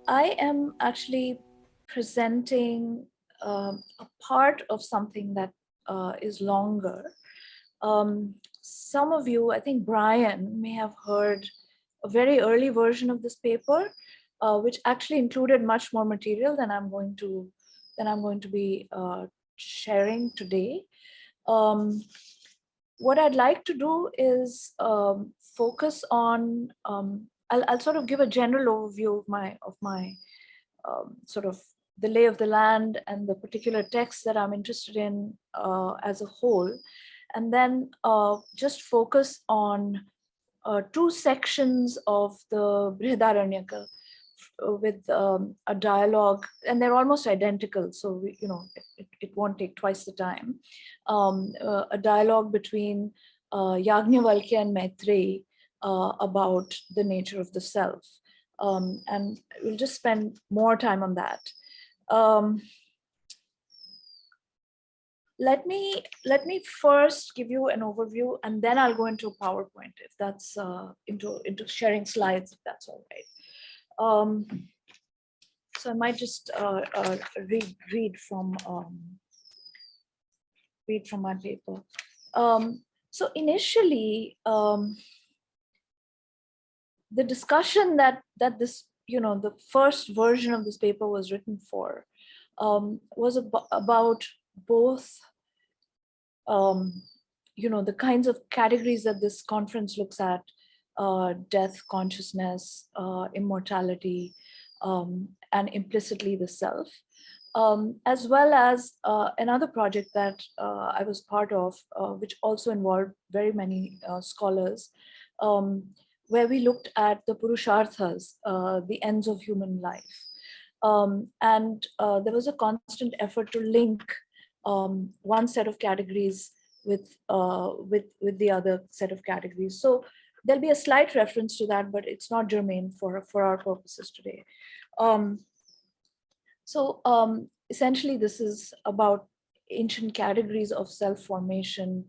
I am actually presenting a part of something that is longer. Some of you, I think Brian, may have heard a very early version of this paper, which actually included much more material than I'm going to be sharing today. What I'd like to do is focus on. I'll sort of give a general overview of my sort of the lay of the land and the particular text that I'm interested in as a whole, and then just focus on two sections of the Brihadaranyaka with a dialogue, and they're almost identical, so it won't take twice the time. A dialogue between Yajnavalkya and Maitreyi about the nature of the self. And we'll just spend more time on that. Let me first give you an overview, and then I'll go into PowerPoint, if that's into sharing slides, if that's all right. So I might just read from my paper. So initially, the discussion that this, the first version of this paper was written for, was about both, the kinds of categories that this conference looks at: death, consciousness, immortality, and implicitly the self, as well as another project that I was part of, which also involved very many scholars, where we looked at the Purusharthas, the ends of human life. And there was a constant effort to link one set of categories with the other set of categories. So there'll be a slight reference to that, but it's not germane for our purposes today. Essentially, this is about ancient categories of self-formation,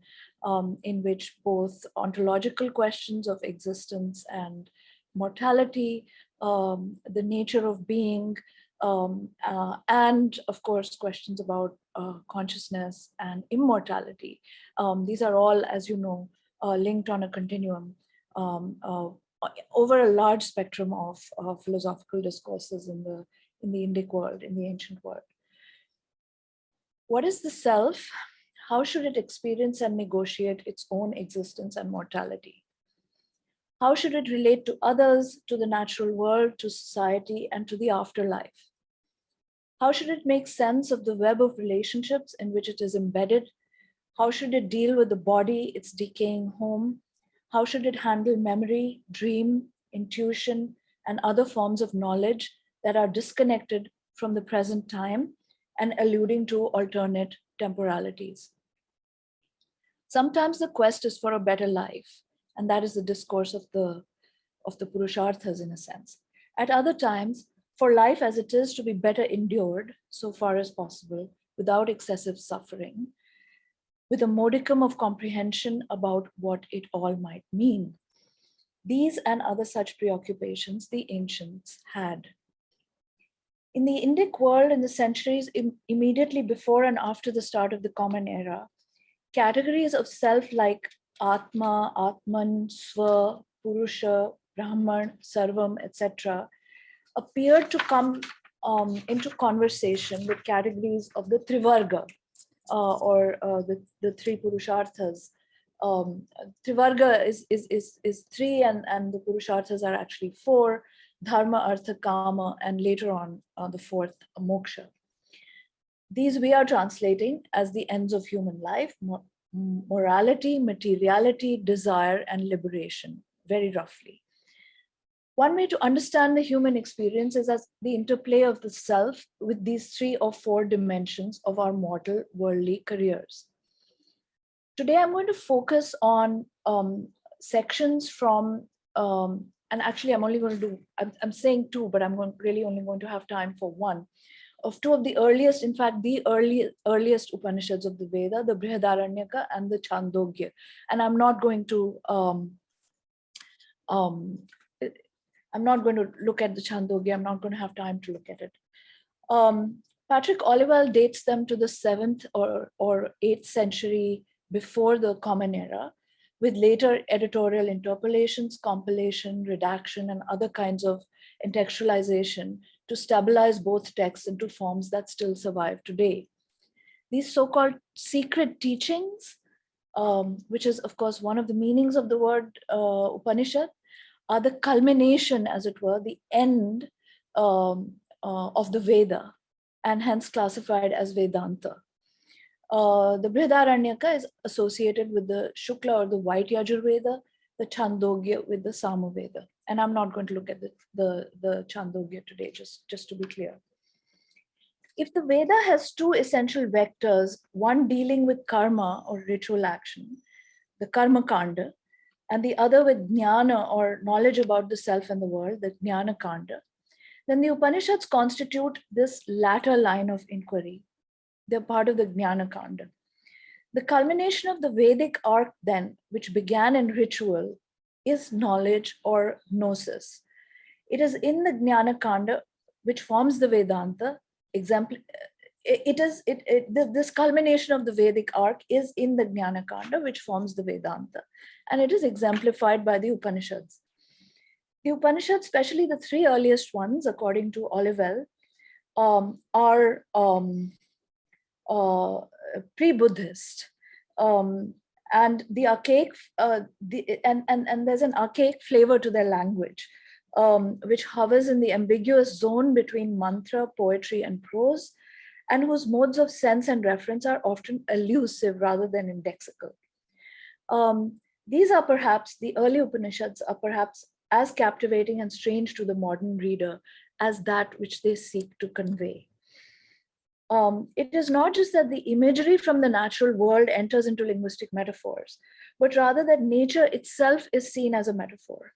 in which both ontological questions of existence and mortality, the nature of being, and of course, questions about consciousness and immortality. These are all, as you know, linked on a continuum over a large spectrum of philosophical discourses in the Indic world, in the ancient world. What is the self? How should it experience and negotiate its own existence and mortality? How should it relate to others, to the natural world, to society, and to the afterlife? How should it make sense of the web of relationships in which it is embedded? How should it deal with the body, its decaying home? How should it handle memory, dream, intuition, and other forms of knowledge that are disconnected from the present time and alluding to alternate temporalities? Sometimes the quest is for a better life, and that is the discourse of the Purusharthas, in a sense. At other times, for life as it is to be better endured, so far as possible, without excessive suffering, with a modicum of comprehension about what it all might mean. These and other such preoccupations the ancients had. In the Indic world, in the centuries immediately before and after the start of the Common Era, categories of self like Atma, Atman, Swa, Purusha, Brahman, Sarvam, etc., appeared to come into conversation with categories of the Trivarga, or the three Purusharthas. Trivarga is three, and the Purusharthas are actually four: Dharma, Artha, Kama, and later on the fourth, Moksha. These we are translating as the ends of human life: morality, materiality, desire, and liberation, very roughly. One way to understand the human experience is as the interplay of the self with these three or four dimensions of our mortal worldly careers. Today, I'm going to focus on sections from, and actually I'm only going to do, I'm saying two, but I'm really only going to have time for one, of two of the earliest, in fact, the earliest Upanishads of the Veda, the Brihadaranyaka and the Chandogya. And I'm not going to I'm not going to look at the Chandogya. I'm not going to have time to look at it. Patrick Olivelle dates them to the 7th or 8th century before the Common Era, with later editorial interpolations, compilation, redaction, and other kinds of contextualization to stabilize both texts into forms that still survive today. These so-called secret teachings, which is, of course, one of the meanings of the word Upanishad, are the culmination, as it were, the end of the Veda, and hence classified as Vedanta. The Brihadaranyaka is associated with the Shukla or the white Yajurveda, the Chandogya with the Samaveda. And I'm not going to look at the Chandogya today, just to be clear. If the Veda has two essential vectors, one dealing with karma or ritual action, the Karma Kanda, and the other with jnana or knowledge about the self and the world, the Jnana Kanda, then the Upanishads constitute this latter line of inquiry. They're part of the Jnana Kanda. The culmination of the Vedic arc then, which began in ritual, is knowledge or gnosis. It is in the Jnana Kanda, which forms the Vedanta, this culmination of the Vedic arc is in the Jnana Kanda, which forms the Vedanta, and it is exemplified by the Upanishads. The Upanishads, especially the three earliest ones, according to Olivelle, are pre-Buddhist, and the archaic, and there's an archaic flavor to their language, which hovers in the ambiguous zone between mantra, poetry, and prose, and whose modes of sense and reference are often elusive rather than indexical. These are perhaps, the early Upanishads are perhaps as captivating and strange to the modern reader as that which they seek to convey. It is not just that the imagery from the natural world enters into linguistic metaphors, but rather that nature itself is seen as a metaphor.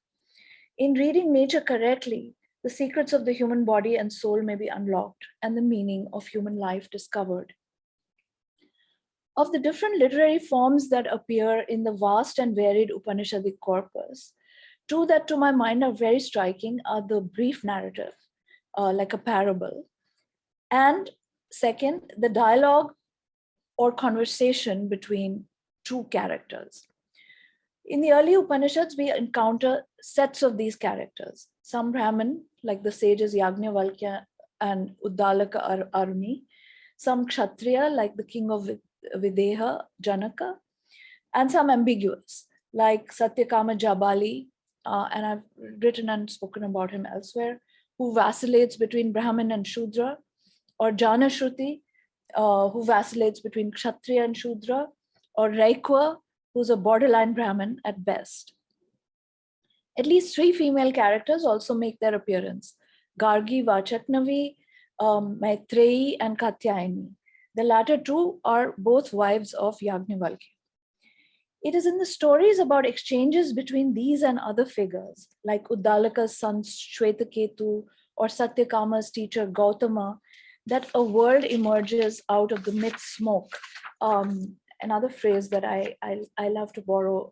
In reading nature correctly, the secrets of the human body and soul may be unlocked and the meaning of human life discovered. Of the different literary forms that appear in the vast and varied Upanishadic corpus, two that to my mind are very striking are the brief narrative, like a parable, and second, the dialogue or conversation between two characters. In the early Upanishads, we encounter sets of these characters. Some Brahmin, like the sages Yajnavalkya and Uddalaka Aruni, some Kshatriya, like the king of Videha, Janaka, and some ambiguous, like Satyakama Jabali, and I've written and spoken about him elsewhere, who vacillates between Brahmin and Shudra, or Jana Shruti, who vacillates between Kshatriya and Shudra, or Raikwa, who's a borderline Brahmin at best. At least three female characters also make their appearance: Gargi, Vachaknavi, Maitreyi, and Katyayani. The latter two are both wives of Yajnavalkya. It is in the stories about exchanges between these and other figures, like Uddalaka's son Shwetaketu or Satyakama's teacher Gautama, that a world emerges out of the myth smoke. Another phrase that I love to borrow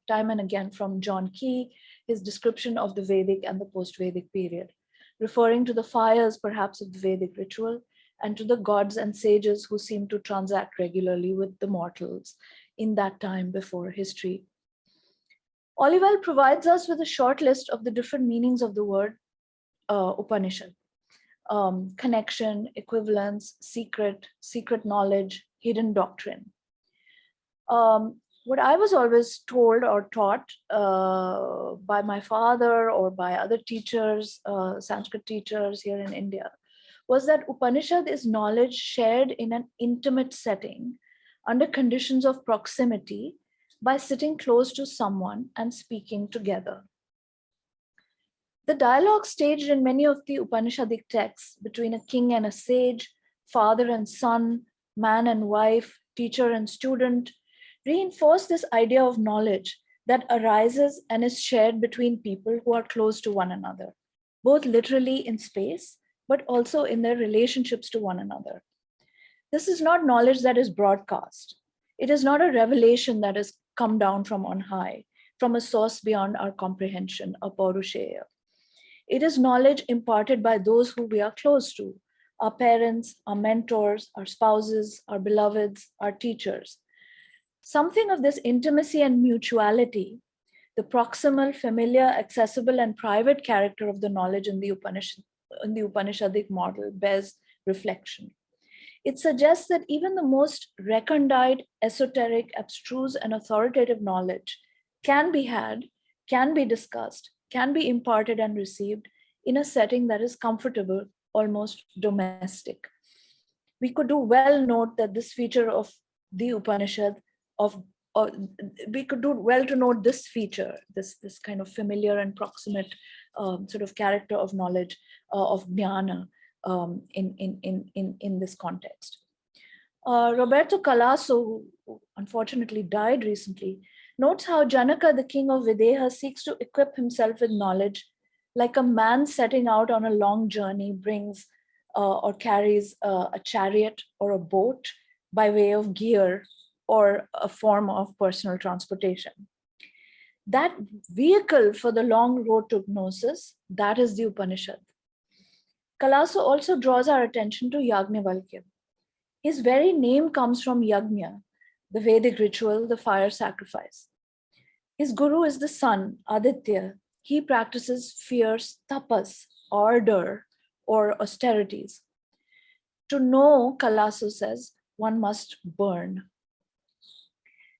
time and again from John Key, his description of the Vedic and the post-Vedic period, referring to the fires perhaps of the Vedic ritual and to the gods and sages who seem to transact regularly with the mortals in that time before history. Olivelle provides us with a short list of the different meanings of the word Upanishad. Connection, equivalence, secret knowledge, hidden doctrine. What I was always told or taught by my father or by other teachers, Sanskrit teachers here in India, was that Upanishad is knowledge shared in an intimate setting under conditions of proximity by sitting close to someone and speaking together. The dialogue staged in many of the Upanishadic texts between a king and a sage, father and son, man and wife, teacher and student, reinforce this idea of knowledge that arises and is shared between people who are close to one another, both literally in space, but also in their relationships to one another. This is not knowledge that is broadcast. It is not a revelation that has come down from on high, from a source beyond our comprehension, a Paurusheya. It is knowledge imparted by those who we are close to, our parents, our mentors, our spouses, our beloveds, our teachers. Something of this intimacy and mutuality, the proximal, familiar, accessible, and private character of the knowledge in the Upanishadic model bears reflection. It suggests that even the most recondite, esoteric, abstruse, and authoritative knowledge can be had, can be discussed, can be imparted and received in a setting that is comfortable, almost domestic. We could do well note that this feature of the Upanishad or we could do well to note this feature, this kind of familiar and proximate sort of character of knowledge, of jnana, in this context. Roberto Calasso, who unfortunately died recently, notes how Janaka, the king of Videha, seeks to equip himself with knowledge like a man setting out on a long journey brings or carries a chariot or a boat by way of gear or a form of personal transportation. That vehicle for the long road to gnosis, that is the Upanishad. Calasso also draws our attention to Yajnavalkya. His very name comes from Yajna, the Vedic ritual, the fire sacrifice. His guru is the sun, Aditya. He practices fierce tapas, ardor, or austerities. To know, Calasso says, one must burn.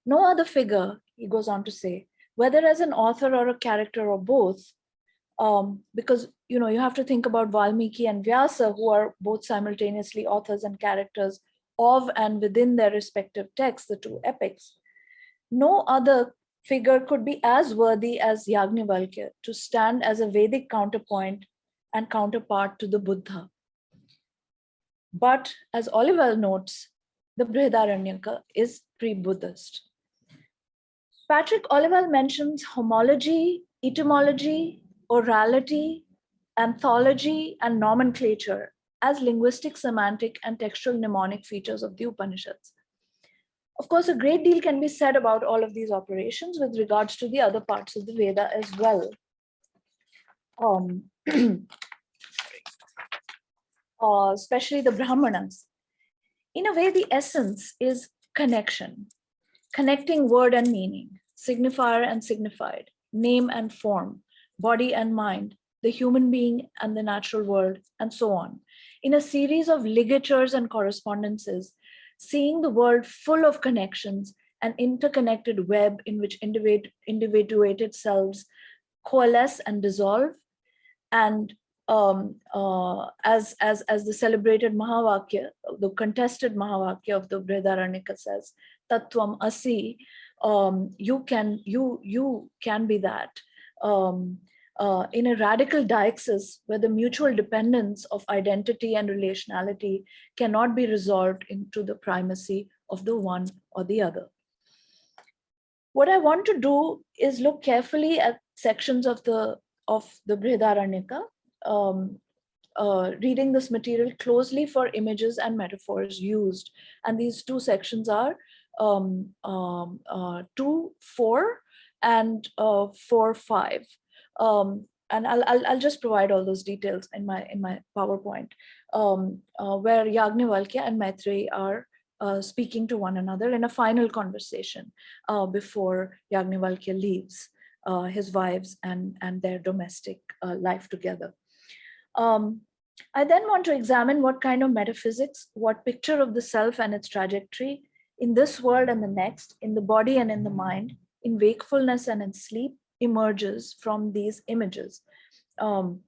No other figure, he goes on to say, whether as an author or a character or both, because you have to think about Valmiki and Vyasa, who are both simultaneously authors and characters of and within their respective texts, the two epics. No other figure could be as worthy as Yajnavalkya to stand as a Vedic counterpoint and counterpart to the Buddha. But as Oliver notes, the Brihadaranyaka is pre-Buddhist. Patrick Oliver mentions homology, etymology, orality, anthology, and nomenclature as linguistic, semantic, and textual mnemonic features of the Upanishads. Of course, a great deal can be said about all of these operations with regards to the other parts of the Veda as well. Especially the Brahmanas. In a way, the essence is connection, connecting word and meaning, signifier and signified, name and form, body and mind, the human being and the natural world, and so on, in a series of ligatures and correspondences, seeing the world full of connections, an interconnected web in which individuated selves coalesce and dissolve, and as the celebrated Mahavakya, the contested Mahavakya of the Brihadaranyaka says, Tattvam Asi, you can be that. In a radical deixis where the mutual dependence of identity and relationality cannot be resolved into the primacy of the one or the other. What I want to do is look carefully at sections of the Brihadaranyaka, reading this material closely for images and metaphors used. And these two sections are 2.4 and 4.5. And I'll just provide all those details in my PowerPoint, where Yajnavalkya and Maitreyi are speaking to one another in a final conversation before Yajnavalkya leaves his wives and their domestic life together. I then want to examine what kind of metaphysics, what picture of the self and its trajectory in this world and the next, in the body and in the mind, in wakefulness and in sleep, emerges from these images. How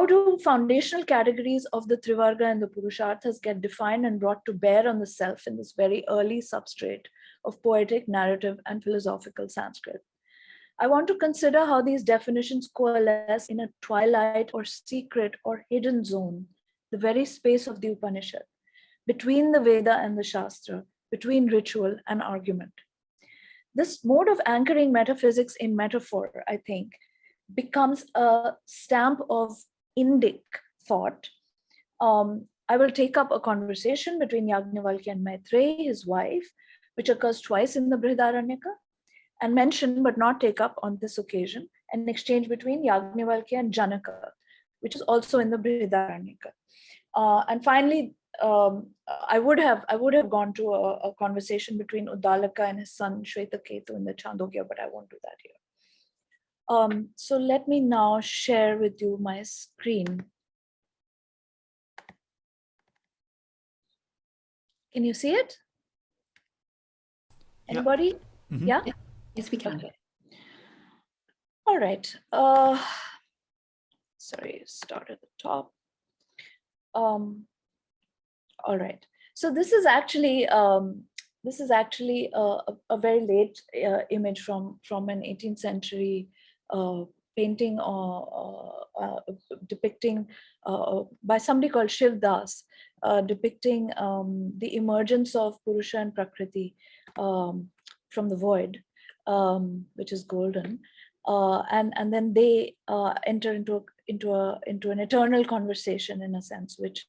do foundational categories of the Trivarga and the Purusharthas get defined and brought to bear on the self in this very early substrate of poetic, narrative, and philosophical Sanskrit? I want to consider how these definitions coalesce in a twilight or secret or hidden zone, the very space of the Upanishad, between the Veda and the Shastra, between ritual and argument. This mode of anchoring metaphysics in metaphor, I think, becomes a stamp of Indic thought. I will take up a conversation between Yajnavalkya and Maitreyi, his wife, which occurs twice in the Brihadaranyaka, and mention but not take up on this occasion an exchange between Yajnavalkya and Janaka, which is also in the Brihadaranyaka. And finally, I would have gone to a conversation between Uddalaka and his son Shvetaketu in the Chandogya, but I won't do that here. So let me now share with you my screen. Can you see it? Anybody? Yeah. Yes, we can. Okay. All right. Sorry, start at the top. All right. So this is actually a very late image from an 18th century painting depicting by somebody called Shiv Das, depicting the emergence of Purusha and Prakriti from the void, which is golden, and then they enter into an eternal conversation, in a sense, which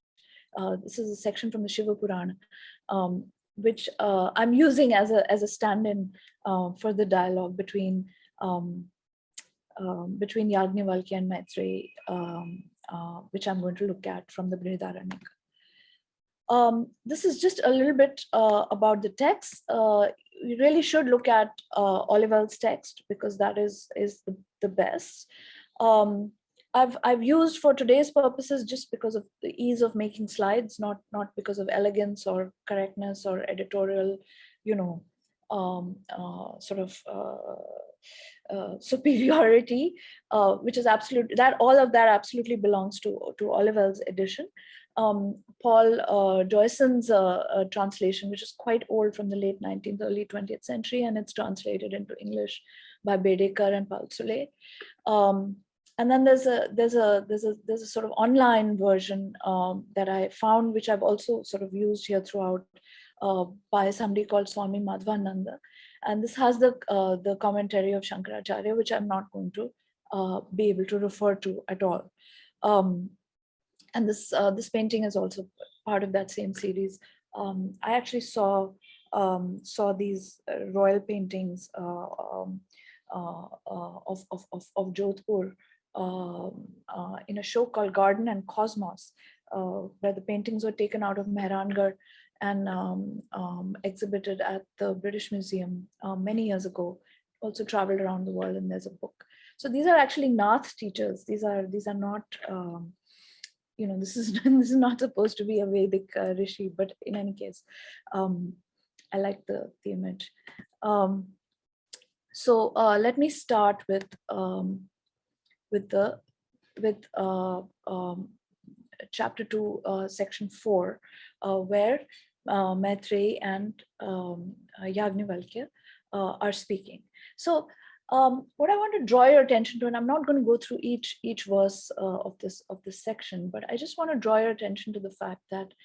this is a section from the Shiva Purana, which I'm using as a stand-in for the dialogue between Yajnavalkya and Maitreyi, which I'm going to look at from the Brihadaranyaka. This is just a little bit about the text. You really should look at Olivell's text, because that is the best. I've used for today's purposes just because of the ease of making slides, not because of elegance or correctness or editorial, superiority, which is absolute. All of that absolutely belongs to Olivell's edition. Paul Joyson's translation, which is quite old, from the late 19th, early 20th century, and it's translated into English by Bedekar and Palsule. And then there's a sort of online version that I found, which I've also sort of used here throughout, by somebody called Swami Madhvananda, and this has the commentary of Shankaracharya, which I'm not going to be able to refer to at all. And this painting is also part of that same series. I actually saw these royal paintings of Jodhpur in a show called Garden and Cosmos, where the paintings were taken out of Mehrangarh and exhibited at the British Museum many years ago. Also traveled around the world, and there's a book. So these are actually Nath teachers. These are not. This is not supposed to be a Vedic rishi, but in any case, I like the image. So let me start with chapter 2, section 4, where Maitreyi and Yajnavalkya are speaking. So what I want to draw your attention to, and I'm not going to go through each verse of this section, but I just want to draw your attention to the fact that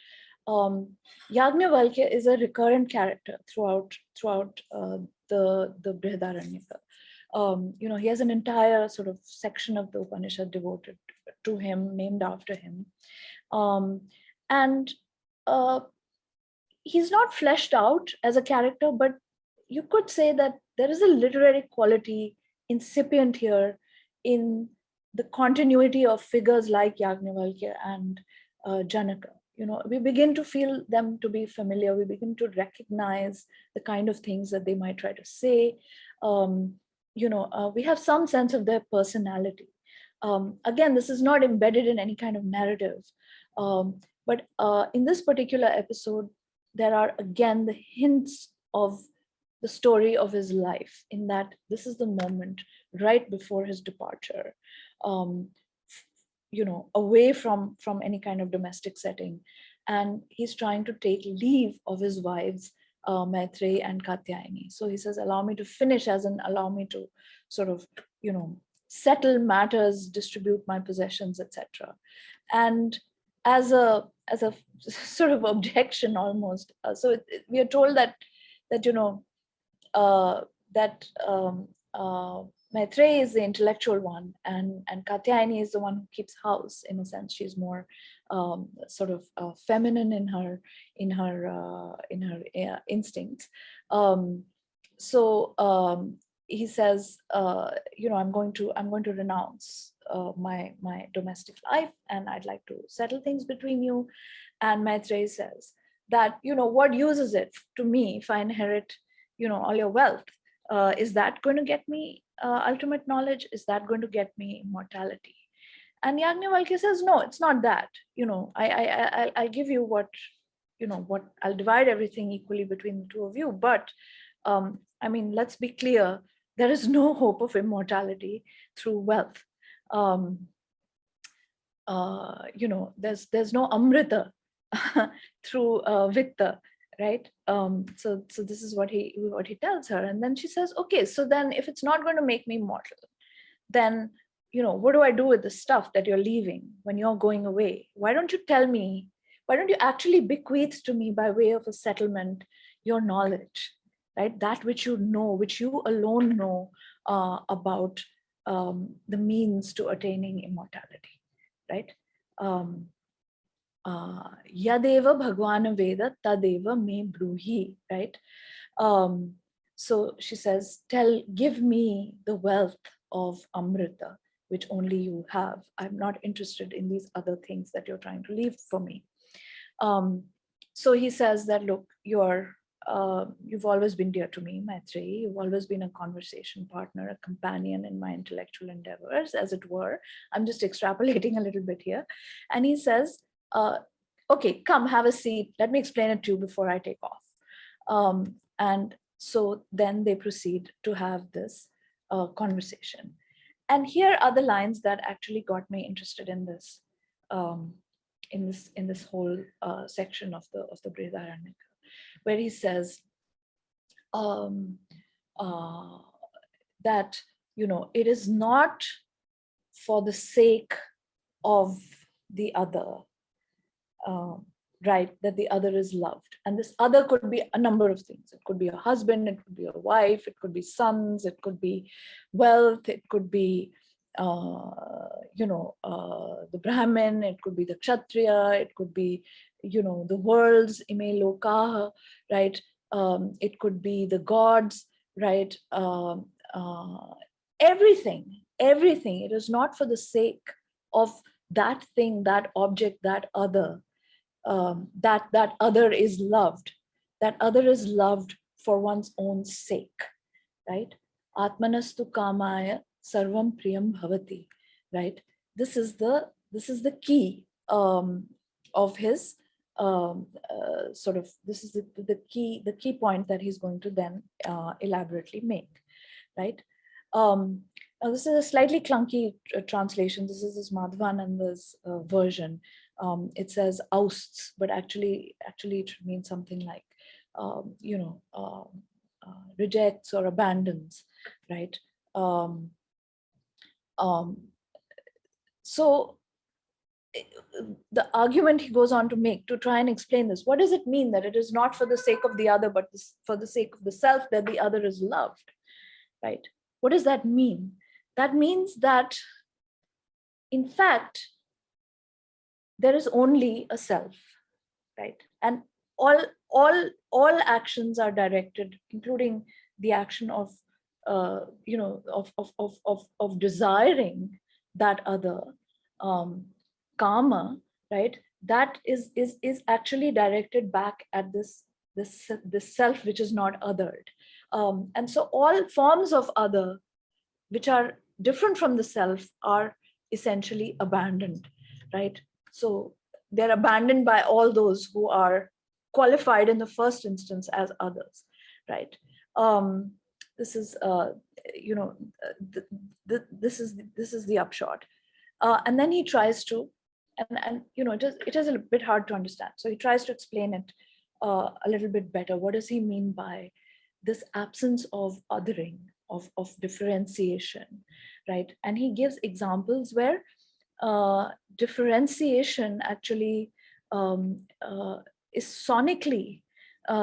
Yajnavalkya is a recurrent character throughout the Brihadaranyaka. He has an entire sort of section of the Upanishad devoted to him, named after him, and he's not fleshed out as a character, but you could say that there is a literary quality incipient here in the continuity of figures like Yajnavalkya and Janaka. We begin to feel them to be familiar. We begin to recognize the kind of things that they might try to say. We have some sense of their personality. Again, this is not embedded in any kind of narrative. But in this particular episode, there are again the hints of the story of his life, in that this is the moment right before his departure, away from any kind of domestic setting. And he's trying to take leave of his wives, Maitreyi and Katyayani. So he says, allow me to finish, as in allow me to sort of, settle matters, distribute my possessions, etc. And as a sort of objection almost, we are told that Maitreyi is the intellectual one, and Katyayani is the one who keeps house. In a sense, she's more sort of feminine in her instincts. he says, I'm going to renounce my domestic life, and I'd like to settle things between you. And Maitreyi says that, what use is it to me if I inherit, all your wealth? Is that going to get me ultimate knowledge? Is that going to get me immortality? And Yajnavalkya says, no, it's not that. I'll give you what I'll divide everything equally between the two of you. But let's be clear, there is no hope of immortality through wealth. There's no amrita through vitta, right? So this is what he tells her. And then she says, okay, so then if it's not going to make me mortal, then what do I do with the stuff that you're leaving when you're going away? Why don't you tell me? Why don't you actually bequeath to me by way of a settlement your knowledge, right? That which you know, which you alone know about the means to attaining immortality, right? Yadeva Bhagwana Veda Tadeva Me Bruhi, right? So she says, give me the wealth of Amrita, which only you have. I'm not interested in these other things that you're trying to leave for me. So he says that, look, you've always been dear to me, Maitreyi. You've always been a conversation partner, a companion in my intellectual endeavors, as it were. I'm just extrapolating a little bit here. And he says, okay, come have a seat. Let me explain it to you before I take off. And so then they proceed to have this conversation. And here are the lines that actually got me interested in this, in this whole section of the Brihadaranyaka, where he says that it is not for the sake of the other, right, that the other is loved. And this other could be a number of things. It could be a husband, it could be a wife, it could be sons, it could be wealth, it could be the Brahmin, it could be the Kshatriya, it could be the worlds, ime lokaha, right? It could be the gods, right? Everything. It is not for the sake of that thing, that object, that other. That other is loved. That other is loved for one's own sake, right? Atmanastu kamaya sarvam priyam bhavati, right? This is the key of his this is the key point that he's going to then elaborately make, right? Now this is a slightly clunky translation. This is Madhvananda's version. It says ousts, but actually it should mean something like rejects or abandons, right? So the argument he goes on to make to try and explain this, what does it mean that it is not for the sake of the other, but for the sake of the self that the other is loved, right? What does that mean? That means that, in fact, there is only a self, right? And all actions are directed, including the action of of desiring that other, karma, right? That is actually directed back at this self which is not othered. And so all forms of other which are different from the self are essentially abandoned, right? So they're abandoned by all those who are qualified in the first instance as others, right? This is this is the upshot. And then he tries to, and it is a bit hard to understand. So he tries to explain it a little bit better. What does he mean by this absence of othering, of differentiation, right? And he gives examples where differentiation actually is sonically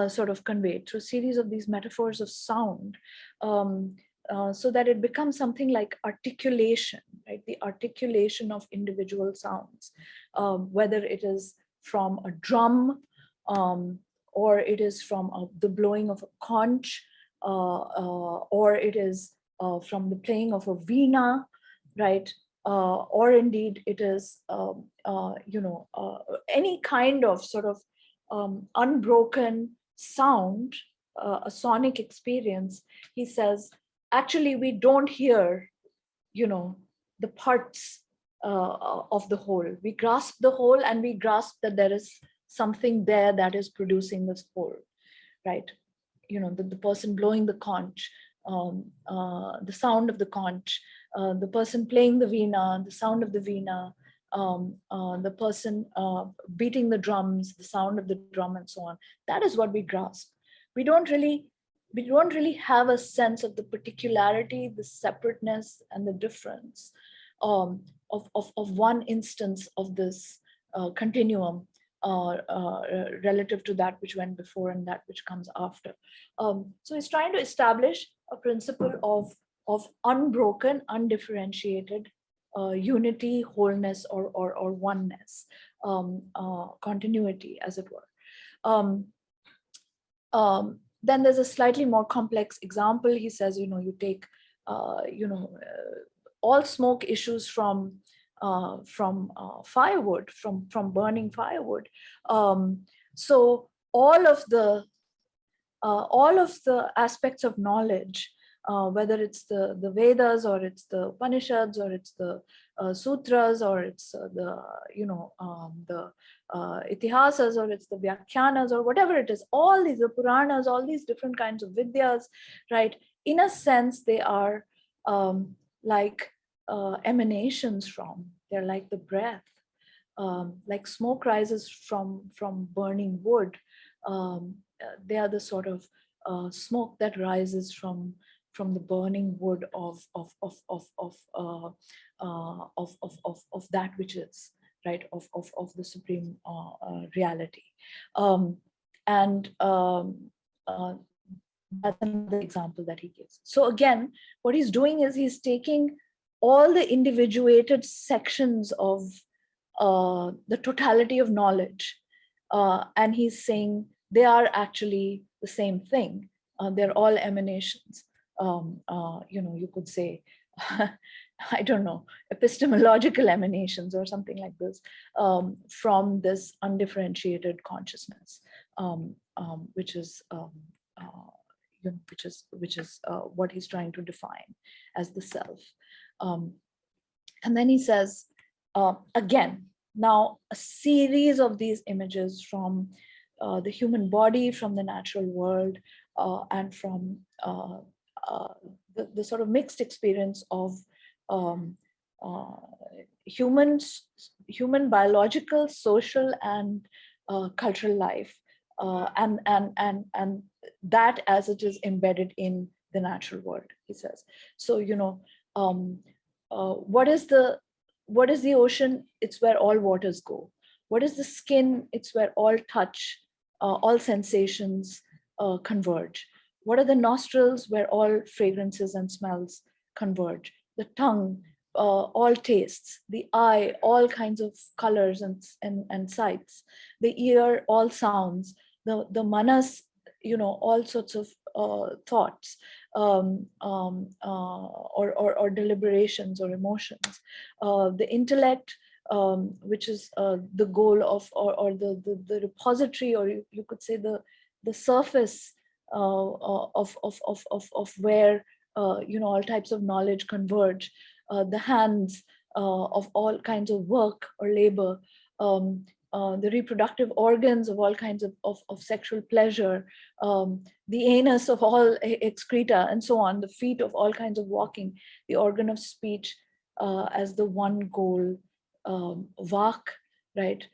sort of conveyed through a series of these metaphors of sound, so that it becomes something like articulation, right? The articulation of individual sounds, whether it is from a drum, or it is from the blowing of a conch, or it is from the playing of a veena, right? Or indeed it is, any kind of sort of unbroken sound, a sonic experience. He says, actually, we don't hear, the parts of the whole. We grasp the whole, and we grasp that there is something there that is producing this whole, right? The person blowing the conch, the sound of the conch, the person playing the veena, the sound of the veena, the person beating the drums, the sound of the drum, and so on. That is what we grasp. We don't really have a sense of the particularity, the separateness, and the difference of one instance of this continuum relative to that which went before and that which comes after. So he's trying to establish a principle of unbroken, undifferentiated unity, wholeness, or oneness, continuity, as it were. Then there's a slightly more complex example. He says, you take, all smoke issues from firewood, from burning firewood. So all of the aspects of knowledge, whether it's the Vedas, or it's the Upanishads, or it's the Sutras, or it's the Itihasas, or it's the Vyakhyanas, or whatever it is, all these, the Puranas, all these different kinds of Vidyas, right? In a sense, they are like emanations from, they're like the breath, like smoke rises from burning wood. They are the sort of smoke that rises from the burning wood of that which is, right, of the supreme reality. That's another example that he gives. So again, what he's doing is he's taking all the individuated sections of the totality of knowledge, and he's saying they are actually the same thing. They're all emanations. You could say, I don't know, epistemological emanations or something like this, from this undifferentiated consciousness, which is what he's trying to define as the self. And then he says, again, now a series of these images from the human body, from the natural world, and from the sort of mixed experience of human biological, social, and cultural life, and that as it is embedded in the natural world, he says. So, what is the ocean? It's where all waters go. What is the skin? It's where all touch, all sensations converge. What are the nostrils? Where all fragrances and smells converge. The tongue, all tastes. The eye, all kinds of colors and sights. The ear, all sounds. The manas, all sorts of thoughts, or deliberations or emotions. The intellect, which is the goal of, or the repository, or you could say the surface of where all types of knowledge converge. The hands, of all kinds of work or labor. The reproductive organs of all kinds of sexual pleasure, the anus of all excreta, and so on, the feet of all kinds of walking, the organ of speech as the one goal, vak, right,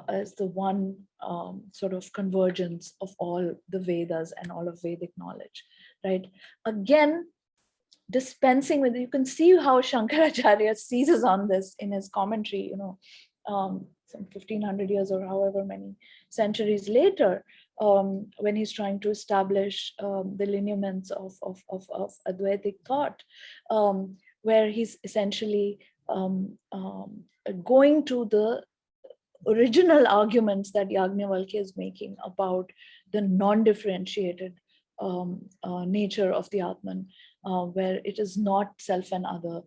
as the one sort of convergence of all the Vedas and all of Vedic knowledge, right? Again, dispensing with, you can see how Shankaracharya seizes on this in his commentary, some 1500 years or however many centuries later, when he's trying to establish the lineaments of Advaitic thought, where he's essentially going to the original arguments that Yajnavalkya is making about the non-differentiated nature of the Atman, where it is not self and other,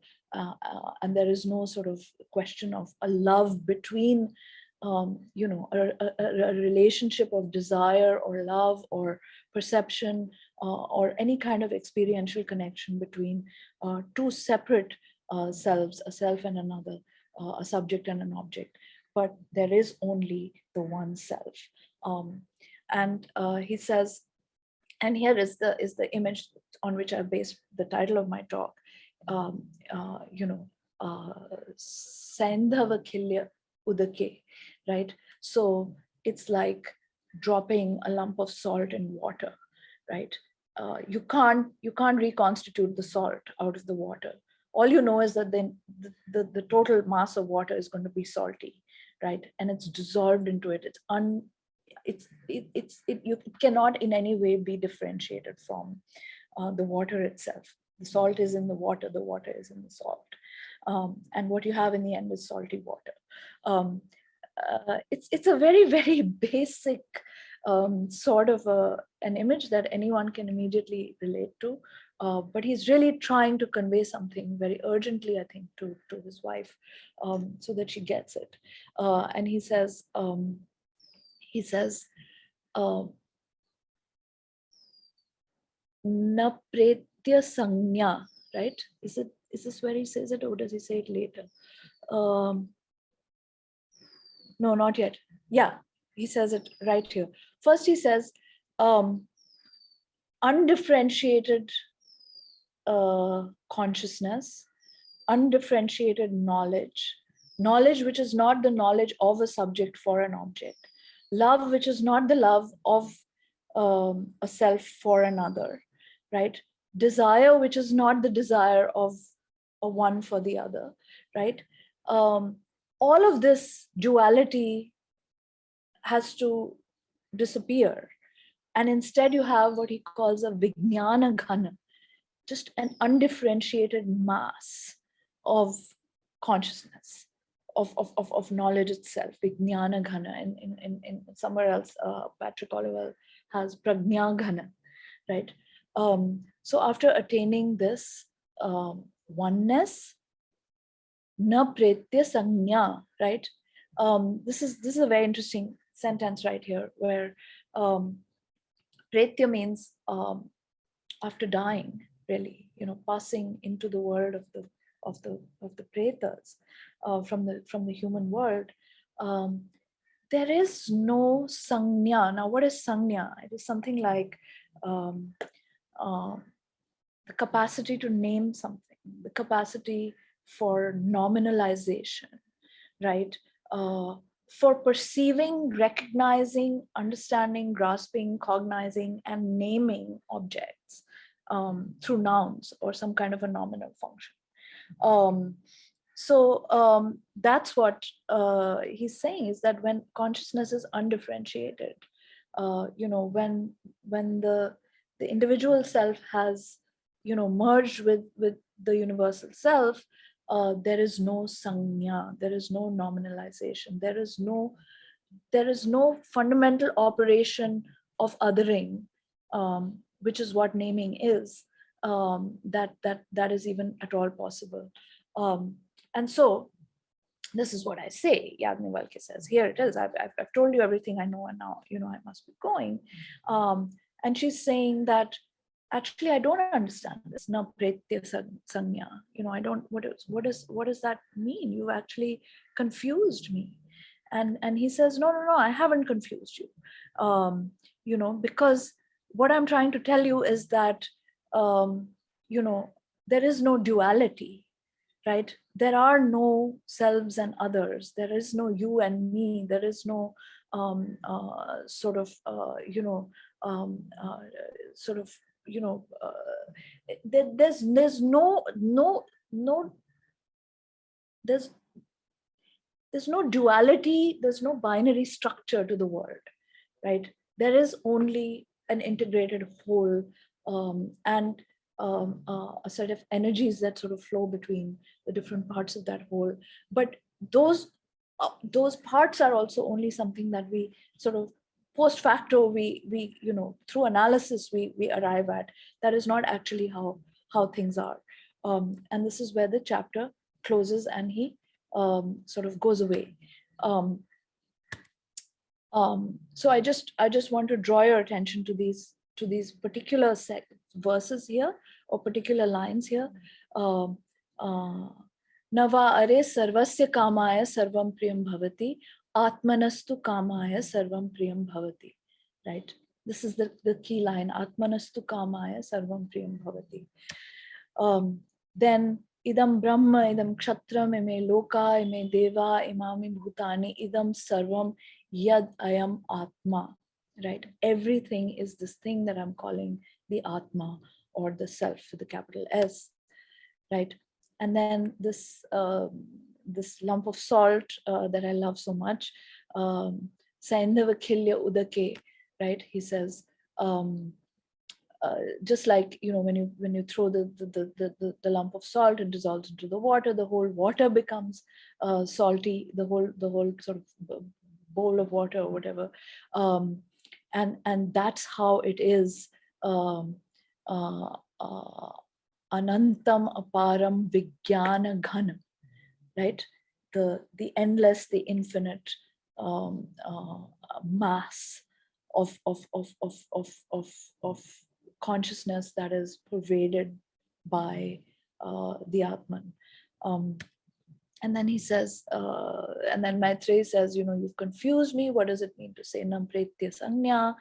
and there is no sort of question of a love between, a relationship of desire or love or perception, or any kind of experiential connection between two separate selves, a self and another, a subject and an object. But there is only the one self. And he says, and here is the image on which I based the title of my talk. Saindhavakilya udake, right? So it's like dropping a lump of salt in water, right? You can't reconstitute the salt out of the water. All you know is that then the total mass of water is going to be salty, right? And it's dissolved into it. You cannot in any way be differentiated from the water itself. The salt is in the water is in the salt. And what you have in the end is salty water. It's a very, very basic sort of an image that anyone can immediately relate to. But he's really trying to convey something very urgently, I think, to his wife, so that she gets it. And he says, na pretya sanya, right? Is this where he says it, or does he say it later? No, not yet. Yeah, he says it right here. First, he says undifferentiated consciousness, undifferentiated knowledge which is not the knowledge of a subject for an object, love which is not the love of a self for another, right? Desire which is not the desire of a one for the other, right? All of this duality has to disappear. And instead you have what he calls a vijnana ghana, just an undifferentiated mass of consciousness, of knowledge itself, vijnana ghana. In somewhere else, Patrick Olivelle has prajna ghana, right? So after attaining this oneness, na pretya sanya, right? This is a very interesting sentence right here, where pretya means after dying, really, passing into the world of the pretas, from the human world. There is no sanya. Now, what is sanya? It is something like the capacity to name something, the capacity for nominalization, right? For perceiving, recognizing, understanding, grasping, cognizing, and naming objects through nouns or some kind of a nominal function. So that's what he's saying, is that when consciousness is undifferentiated, when the individual self has merged with the universal self, there is no sanya, there is no nominalization, there is no fundamental operation of othering, which is what naming is, that is even at all possible. And so this is what I say. Yajnavalkya says, here it is. I've told you everything I know, and now I must be going. And she's saying that actually I don't understand this. Na pretya sanya. I don't. What does that mean? You actually confused me. And he says, no, I haven't confused you. Because what I'm trying to tell you is that there is no duality. Right? There are no selves and others. There is no you and me. There is no there's no duality. There's no binary structure to the world, right? There is only an integrated whole, and a set of energies that sort of flow between the different parts of that whole. But those parts are also only something that we sort of post facto we through analysis we arrive at, that is not actually how things are. And this is where the chapter closes, and he sort of goes away. So I just want to draw your attention to these particular verses here, or particular lines here. Nava are sarvasya kamaya sarvam priyam bhavati, atmanastu kamaya sarvam priyam bhavati. Right? This is the key line, atmanastu kamaya sarvam priyam bhavati. Then idam brahma, idam kshatram, ime loka, ime deva, imami bhutani, idam sarvam yad ayam atma. Right? Everything is this thing that I'm calling the atma, or the self with the capital S. Right? And then this lump of salt that I love so much, Saindavakhilya udake, right? He says, just like when you throw the lump of salt, it dissolves into the water. The whole water becomes salty. The whole sort of bowl of water or whatever, and that's how it is. Anantam aparam vijnana ghanam, right? The endless, the infinite mass of consciousness that is pervaded by the Atman. And then he says, and then Maitreyi says, you've confused me. What does it mean to say nampretya sanya?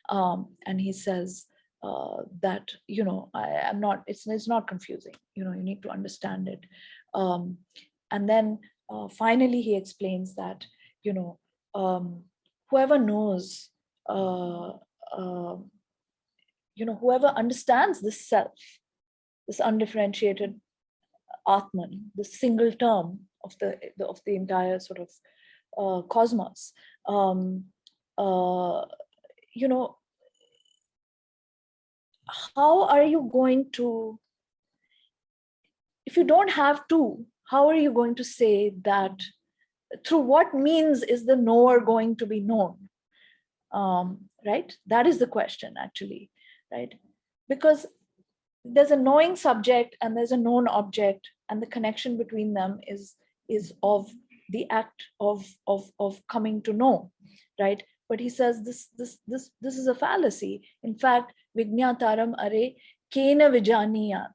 And he says that, I am not, it's not confusing. You need to understand it. And then finally he explains that, whoever knows, whoever understands this self, this undifferentiated Atman, the single term of the entire sort of cosmos, how are you going to, if you don't have to, how are you going to say that, through what means is the knower going to be known? Right? That is the question, actually, right? Because there's a knowing subject and there's a known object, and the connection between them is of the act of coming to know, right? But he says this is a fallacy. In fact, Vijnataram are kena vijaniyat,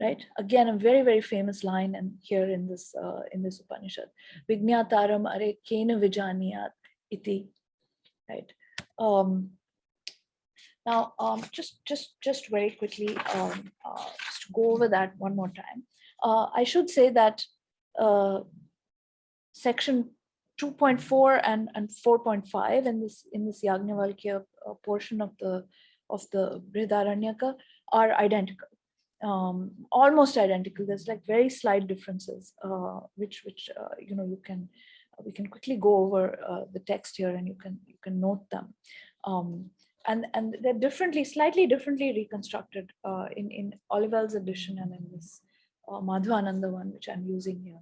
right? Again, a very, very famous line, and here in this Upanishad, Vijnataram are kena vijaniyat iti, right? Now, just very quickly, just to go over that one more time. I should say that section 2.4 and 4.5 in this Yajnavalkya portion of the Brihadaranyaka are identical, almost identical. There's like very slight differences, which we can quickly go over the text here, and you can note them. And they're slightly differently reconstructed in Olivell's edition and in this Madhvananda one, which I'm using here.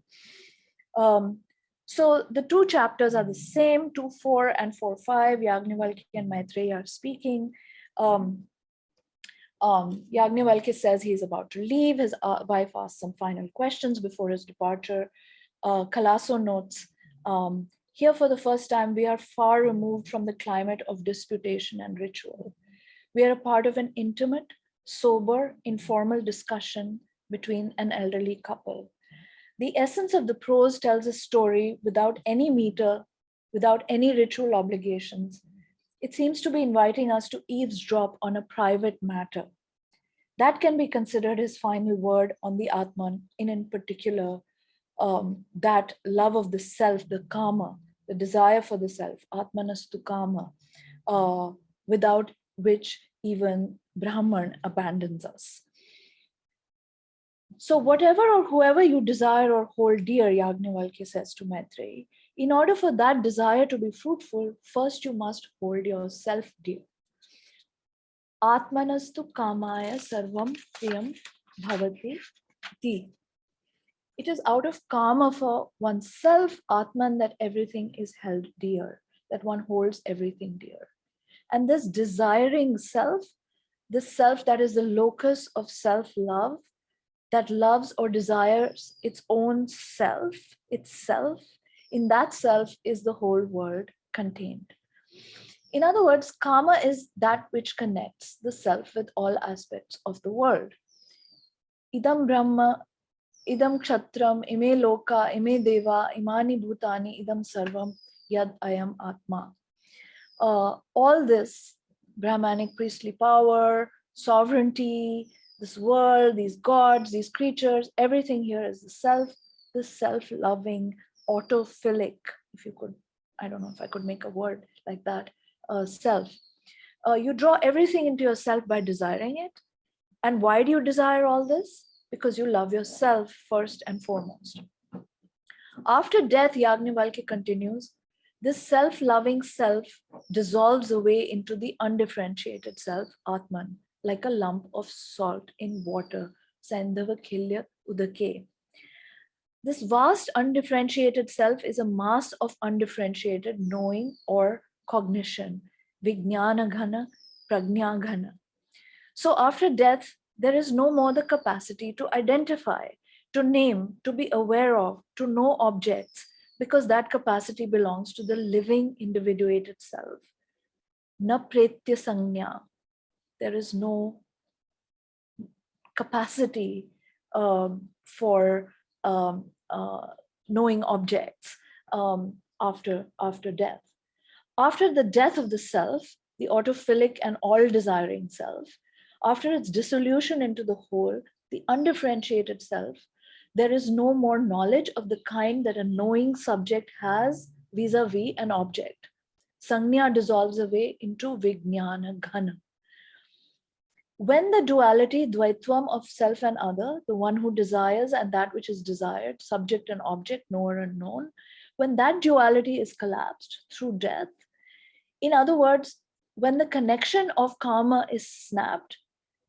So the two chapters are the same, 2.4 and 4.5. Yajnavalkya and Maitreyi are speaking. Yajnavalkya says he's about to leave. His wife asks some final questions before his departure. Kalaso notes, here for the first time, we are far removed from the climate of disputation and ritual. We are a part of an intimate, sober, informal discussion between an elderly couple. The essence of the prose tells a story without any meter, without any ritual obligations. It seems to be inviting us to eavesdrop on a private matter. That can be considered his final word on the Atman, in particular, that love of the self, the kama, the desire for the self, atmanastu kama, without which even Brahman abandons us. So whatever or whoever you desire or hold dear, Yajnavalkya says to Maitreyi, in order for that desire to be fruitful, first you must hold yourself dear. Atmanastu kamaya sarvam priyam bhavati ti. It is out of karma for oneself, Atman, that everything is held dear, that one holds everything dear. And this desiring self, this self that is the locus of self-love, that loves or desires its own self, itself, in that self is the whole world contained. In other words, karma is that which connects the self with all aspects of the world. Idam Brahma, idam kshatram, ime loka, ime deva, imani bhutani, idam sarvam, yad ayam atma. All this Brahmanic priestly power, sovereignty, this world, these gods, these creatures, everything here is the self, the self-loving, autophilic, if you could, I don't know if I could make a word like that, self. You draw everything into yourself by desiring it. And why do you desire all this? Because you love yourself first and foremost. After death, Yajnavalkya continues, this self-loving self dissolves away into the undifferentiated self, Atman, like a lump of salt in water. Sandhava udake. This vast undifferentiated self is a mass of undifferentiated knowing or cognition. Vijnana ghana, prajna ghana. So after death, there is no more the capacity to identify, to name, to be aware of, to know objects, because that capacity belongs to the living individuated self. Na pretya sanya. There is no capacity for knowing objects after death. After the death of the self, the autophilic and all-desiring self, after its dissolution into the whole, the undifferentiated self, there is no more knowledge of the kind that a knowing subject has vis-a-vis an object. Sanya dissolves away into vijnana ghana. When the duality, dvaitvam of self and other, the one who desires and that which is desired, subject and object, knower and known, when that duality is collapsed through death, in other words, when the connection of karma is snapped,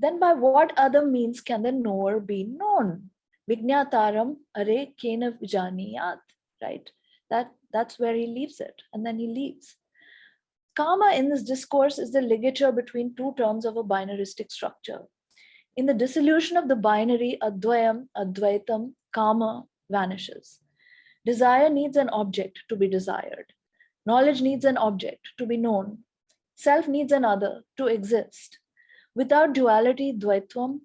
then by what other means can the knower be known? Vijnataram are kena vijaniyat, right? That's where he leaves it, and then he leaves. Karma in this discourse is the ligature between two terms of a binaristic structure. In the dissolution of the binary advayam, advaitam, karma vanishes. Desire needs an object to be desired. Knowledge needs an object to be known. Self needs another to exist. Without duality, dvaitvam,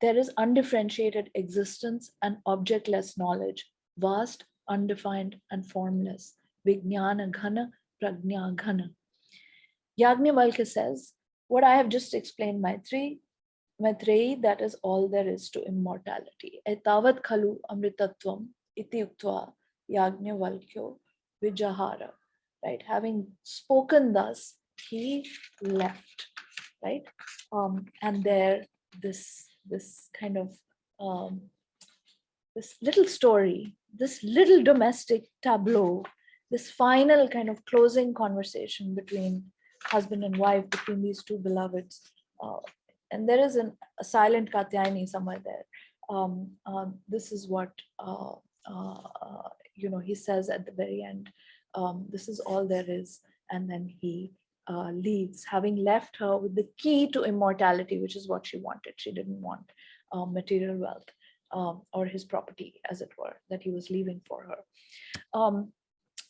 there is undifferentiated existence and objectless knowledge, vast, undefined, and formless. Vijnana ghana, prajna ghana. Yajnavalkya says, what I have just explained, Maitreyi, that is all there is to immortality. Etavat khalu amritatvam iti uktva Yajnavalkyo vijahara. Right, having spoken thus, he left, right? And there, this kind of this little story, this little domestic tableau, this final kind of closing conversation between husband and wife, between these two beloveds, and there is a silent Katyayani somewhere there. This is what he says at the very end. This is all there is, and then he leaves, having left her with the key to immortality, which is what she wanted. She didn't want material wealth or his property, as it were, that he was leaving for her.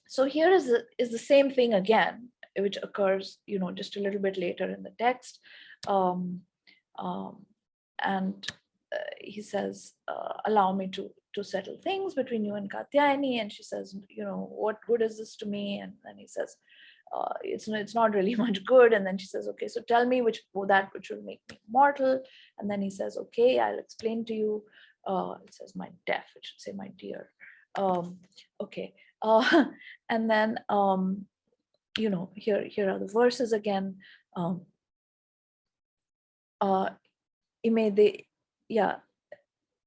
So here is the same thing again, which occurs, just a little bit later in the text, and he says, "Allow me to settle things between you and Katyayani," and she says, "What good is this to me?" And then he says, it's not really much good. And then she says, "Okay, so tell me that which will make me immortal." And then he says, "Okay, I'll explain to you." It says my deaf, it should say my dear. Okay. And then here are the verses again.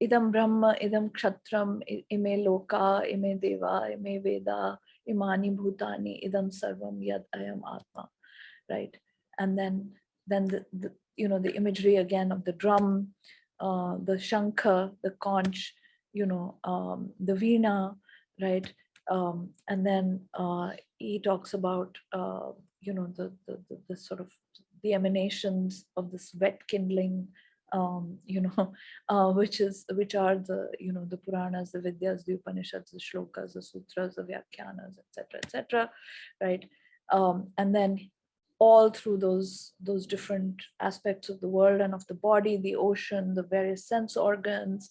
Idam Brahma, idam kshatram, ime loka, ime deva, ime veda, imani bhutani, idam sarvam yad ayam atma, right? And then the imagery again of the drum, the shankha, the conch, the veena, right? And then he talks about the sort of the emanations of this wet kindling, which are the Puranas, the Vidyas, the Upanishads, the Shlokas, the Sutras, the Vyakhyanas, etc., right? And then all through those different aspects of the world and of the body, the ocean, the various sense organs,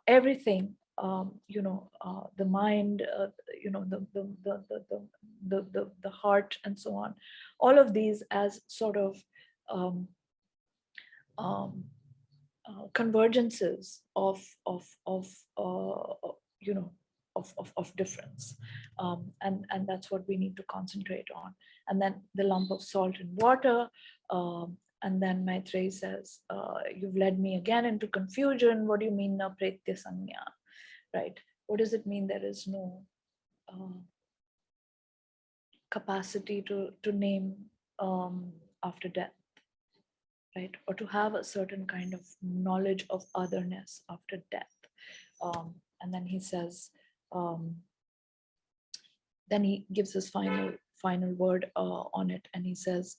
everything, the mind, the heart, and so on. All of these as sort of um, convergences of difference, and that's what we need to concentrate on. And then the lump of salt in water, and then Maitreyi says, you've led me again into confusion. What do you mean na pretya sanya, right? What does it mean there is no capacity to name after death, right? Or to have a certain kind of knowledge of otherness after death. And then he says, then he gives his final word on it, and he says,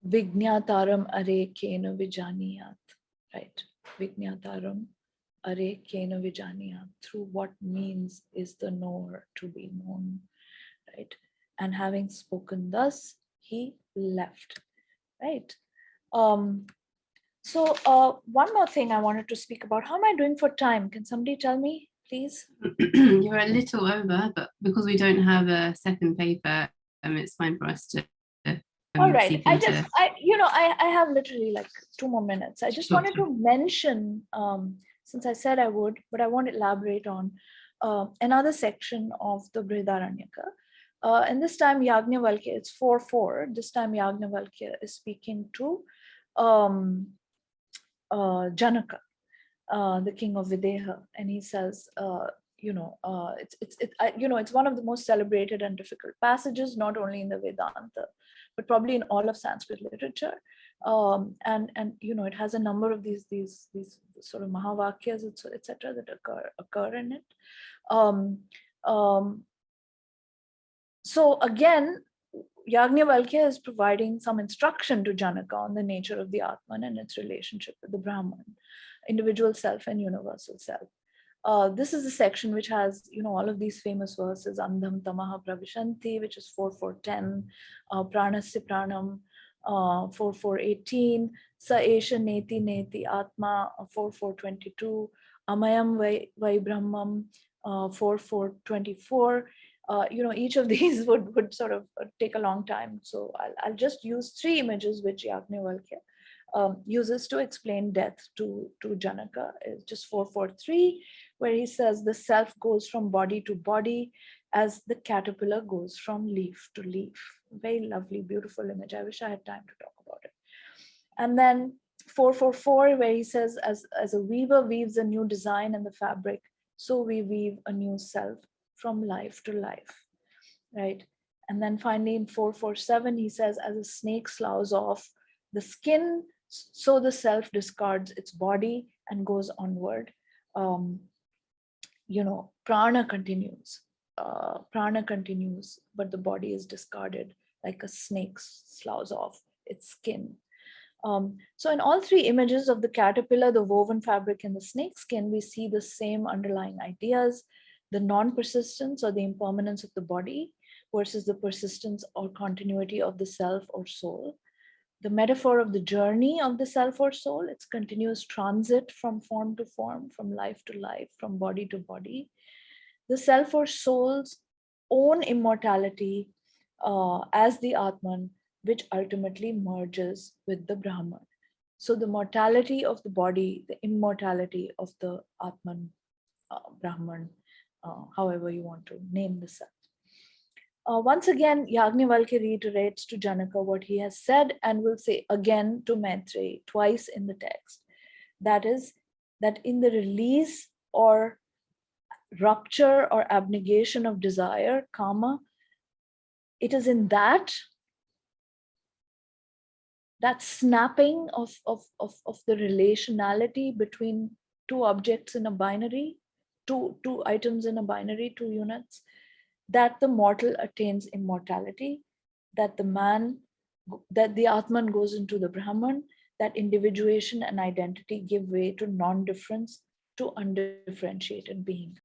Vijnataram are kena vijaniyat, right? Vijnataram are kena vijaniyat. Through what means is the knower to be known, right? And having spoken thus, he left, right? So one more thing I wanted to speak about. How am I doing for time? Can somebody tell me, please? You're a little over, but because we don't have a second paper, it's fine for us to. All right. I have literally like 2 more minutes. I just wanted to mention, since I said I would, but I want to elaborate on another section of the Brihadaranyaka. And this time Yajnavalkya, it's 4:4. This time Yajnavalkya is speaking to Janaka, the king of Videha, and he says, it's one of the most celebrated and difficult passages, not only in the Vedanta, but probably in all of Sanskrit literature. And it has a number of these sort of mahavakyas, etc., that occur in it. So again, Yajnavalkya is providing some instruction to Janaka on the nature of the Atman and its relationship with the Brahman, individual self and universal self. This is a section which has, all of these famous verses, Andham Tamaha Pravishanti, which is 4:4:10, Pranasya Pranam, 4:4:18, Sa Esha Neti Neti Atma, 4:4:22, Amayam Vai Brahmam, 4:4:24. Each of these would sort of take a long time. So I'll just use 3 images which Yajnavalkya uses to explain death to Janaka. It's just 4:4:3, where he says the self goes from body to body as the caterpillar goes from leaf to leaf. Very lovely, beautiful image. I wish I had time to talk about it. And then 4:4:4, where he says, as a weaver weaves a new design in the fabric, so we weave a new self from life to life, right? And then finally in 4:4:7, he says, as a snake sloughs off the skin, so the self discards its body and goes onward. Prana continues, but the body is discarded like a snake sloughs off its skin. So in all 3 images of the caterpillar, the woven fabric, and the snake skin, we see the same underlying ideas: the non-persistence or the impermanence of the body versus the persistence or continuity of the self or soul. The metaphor of the journey of the self or soul, its continuous transit from form to form, from life to life, from body to body. The self or soul's own immortality as the Atman, which ultimately merges with the Brahman. So the mortality of the body, the immortality of the Atman, Brahman, however you want to name the self. Once again, Yajnavalkya reiterates to Janaka what he has said and will say again to Maitreyi twice in the text. That is, that in the release or rupture or abnegation of desire, kama, it is in that snapping of the relationality between 2 objects in a binary, two items in a binary, two units, that the mortal attains immortality, that that the Atman goes into the Brahman, that individuation and identity give way to non-difference, to undifferentiated being.